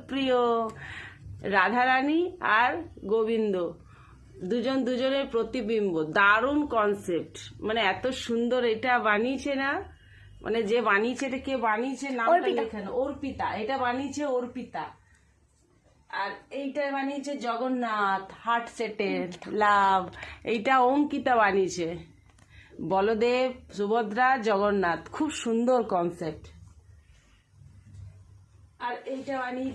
প্রিয় রাধারানী আর গোবিন্দ দুজনের প্রতিবিম্ব। দারুণ কনসেপ্ট, মানে এত সুন্দর এটা বানিয়েছে না, মানে যে বানিয়েছে, এটা কে বানিয়েছে নামটা লেখানো, অর্পিতা। এটা বানিয়েছে অর্পিতা। আর এইটা বানিয়েছে জগন্নাথ হার্ট সেটের লাভ। এইটা অঙ্কিতা বানিয়েছে, বলদেব, সুভদ্রা, জগন্নাথ। খুব সুন্দর কনসেপ্ট। আর এইটা বানিয়েছে